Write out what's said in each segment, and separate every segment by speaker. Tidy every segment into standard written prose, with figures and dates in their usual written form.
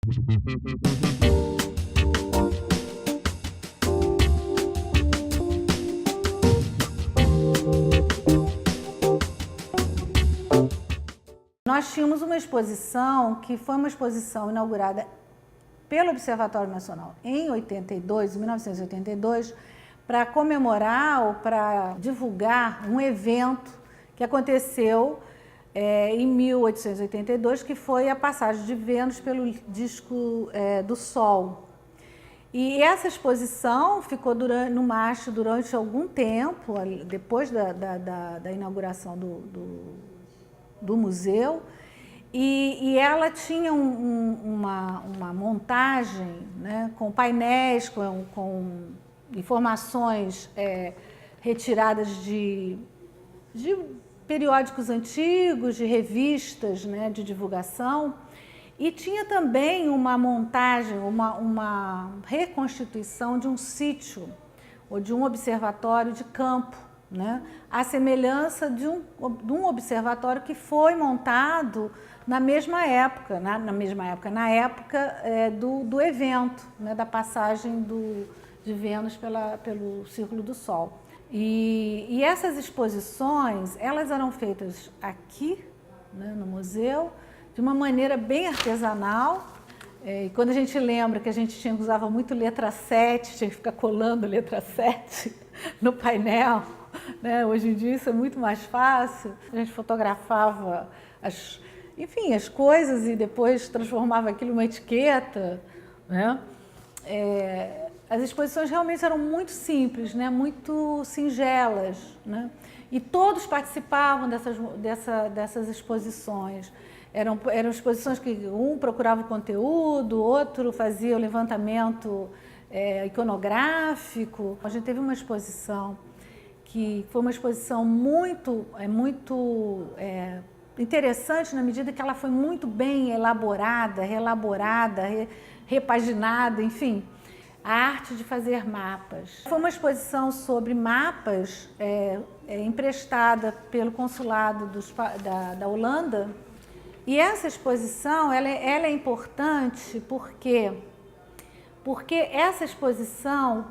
Speaker 1: Nós tínhamos uma exposição que foi uma exposição inaugurada pelo Observatório Nacional em 1982, para comemorar ou para divulgar um evento que aconteceu em 1882, que foi a passagem de Vênus pelo disco do Sol. E essa exposição ficou no MASP durante algum tempo, depois da inauguração do museu, e ela tinha uma montagem, né, com painéis, com informações retiradas de periódicos antigos, de revistas, né, de divulgação, e tinha também uma montagem, uma reconstituição de um sítio ou de um observatório de campo, né, à semelhança de um observatório que foi montado na mesma época, na época do evento, né, da passagem de Vênus pelo Círculo do Sol. E essas exposições, elas eram feitas aqui, né, no museu, de uma maneira bem artesanal. E quando a gente lembra que a gente usava muito letra 7, tinha que ficar colando letra 7 no painel, né? Hoje em dia isso é muito mais fácil. A gente fotografava as coisas e depois transformava aquilo em uma etiqueta, né? As exposições realmente eram muito simples, né? Muito singelas, né? E todos participavam dessas exposições. Eram exposições que um procurava o conteúdo, outro fazia o levantamento iconográfico. A gente teve uma exposição que foi uma exposição muito interessante na medida que ela foi muito bem elaborada, reelaborada, repaginada, enfim, a arte de fazer mapas. Foi uma exposição sobre mapas emprestada pelo consulado da Holanda. E essa exposição ela é importante porque essa exposição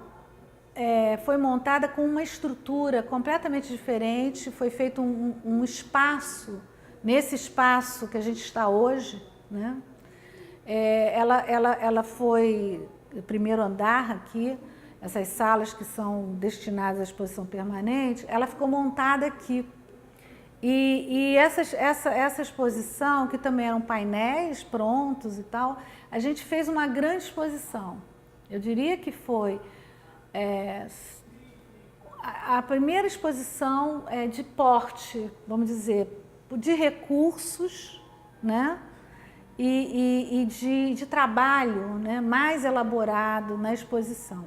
Speaker 1: foi montada com uma estrutura completamente diferente, foi feito um espaço, nesse espaço que a gente está hoje, né? Ela foi o primeiro andar aqui, essas salas que são destinadas à exposição permanente, ela ficou montada aqui. E essa exposição, que também eram painéis prontos e tal, a gente fez uma grande exposição. Eu diria que foi a primeira exposição de porte, vamos dizer, de recursos, né? E de trabalho, né, mais elaborado na exposição.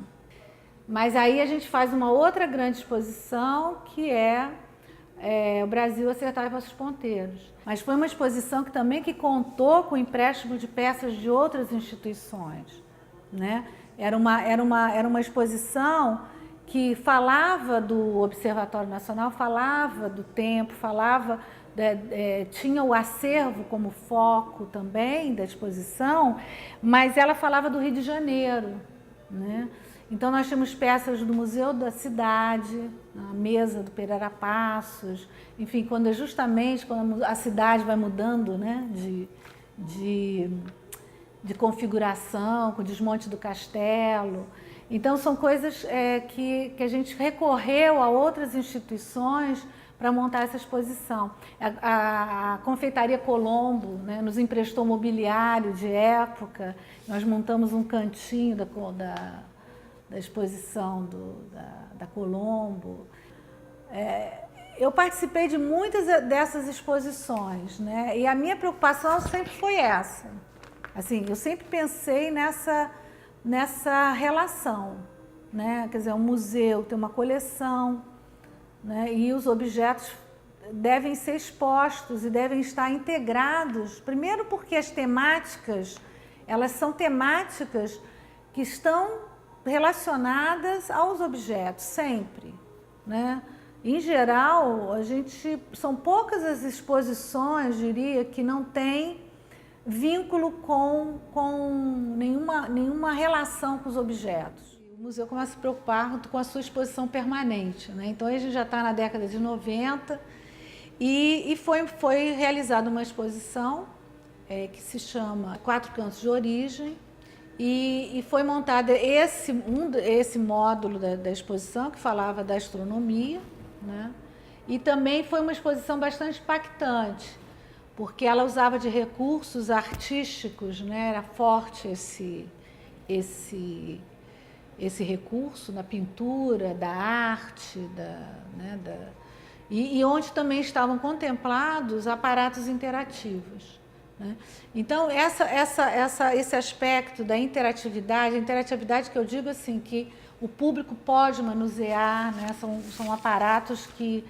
Speaker 1: Mas aí a gente faz uma outra grande exposição, que o Brasil Acertar Vossos Ponteiros. Mas foi uma exposição que contou com o empréstimo de peças de outras instituições, né? Era uma exposição que falava do Observatório Nacional, falava do tempo, tinha o acervo como foco também da exposição, mas ela falava do Rio de Janeiro, né? Então nós temos peças do Museu da Cidade, a mesa do Pereira Passos, enfim, quando a cidade vai mudando, né, de configuração, com o desmonte do castelo. Então são coisas que a gente recorreu a outras instituições para montar essa exposição. A Confeitaria Colombo, né, nos emprestou mobiliário de época, nós montamos um cantinho da exposição da Colombo. Eu participei de muitas dessas exposições, né, e a minha preocupação sempre foi essa. Assim, eu sempre pensei nessa relação, né, quer dizer, um museu tem uma coleção, né, e os objetos devem ser expostos e devem estar integrados, primeiro porque as temáticas, elas são temáticas que estão relacionadas aos objetos, sempre, né? Em geral, são poucas as exposições, diria, que não têm vínculo com nenhuma relação com os objetos. O museu começa a se preocupar com a sua exposição permanente, né? Então, a gente já está na década de 90 e foi realizada uma exposição que se chama Quatro Cantos de Origem, e foi montada esse módulo da exposição, que falava da astronomia, né? E também foi uma exposição bastante impactante, porque ela usava de recursos artísticos, né? Era forte esse recurso na pintura, da arte, e onde também estavam contemplados aparatos interativos, né? Então, esse aspecto da interatividade, a interatividade que eu digo assim, que o público pode manusear, né? São aparatos que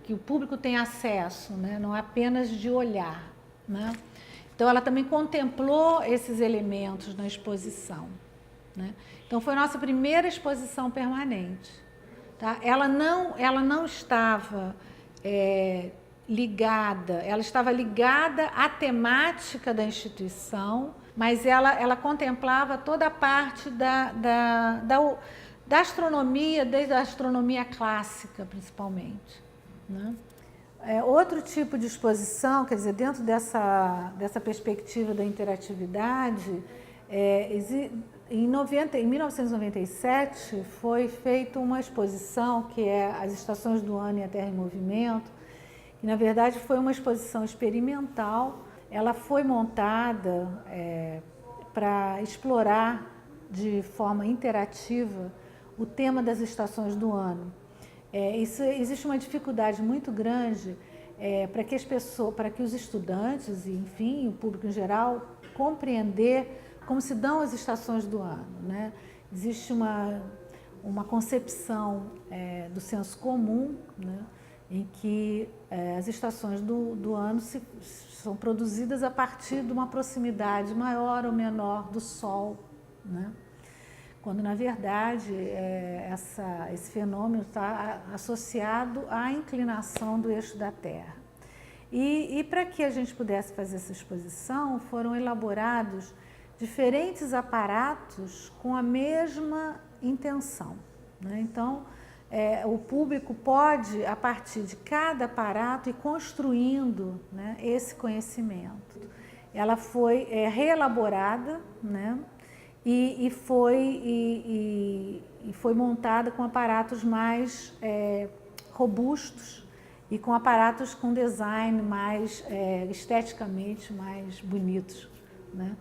Speaker 1: o público tem acesso, né? Não é apenas de olhar, né? Então, ela também contemplou esses elementos na exposição, né? Então, foi a nossa primeira exposição permanente, tá? Ela não estava ela estava ligada à temática da instituição, mas ela contemplava toda a parte da astronomia, desde a astronomia clássica, principalmente, né? Outro tipo de exposição, quer dizer, dentro dessa perspectiva da interatividade, em 1997 foi feita uma exposição que é As Estações do Ano e a Terra em Movimento, que na verdade foi uma exposição experimental. Ela foi montada para explorar de forma interativa o tema das estações do ano. Existe uma dificuldade muito grande para que os estudantes e, enfim, o público em geral, compreender como se dão as estações do ano, né? Existe uma concepção do senso comum, né? Em que as estações do ano são produzidas a partir de uma proximidade maior ou menor do Sol, né? Quando, na verdade, esse fenômeno está associado à inclinação do eixo da Terra. E para que a gente pudesse fazer essa exposição, foram elaborados diferentes aparatos com a mesma intenção, né? Então, o público pode, a partir de cada aparato, ir construindo, né, esse conhecimento. Ela foi reelaborada, né, e foi montada com aparatos mais robustos e com aparatos com design mais esteticamente mais bonitos, né?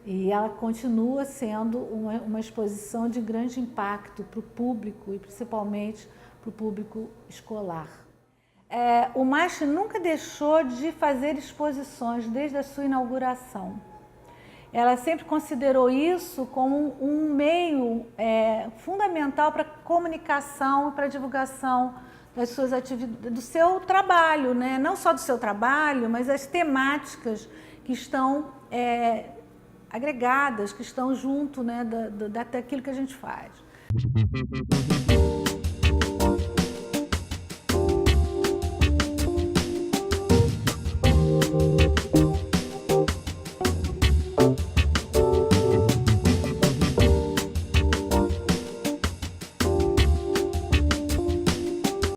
Speaker 1: E ela continua sendo uma exposição de grande impacto para o público e principalmente para o público escolar. O MASP nunca deixou de fazer exposições desde a sua inauguração. Ela sempre considerou isso como um meio fundamental para a comunicação e para a divulgação das suas atividades, do seu trabalho, né? Não só do seu trabalho, mas as temáticas que estão agregadas, que estão junto, né, daquilo que a gente faz.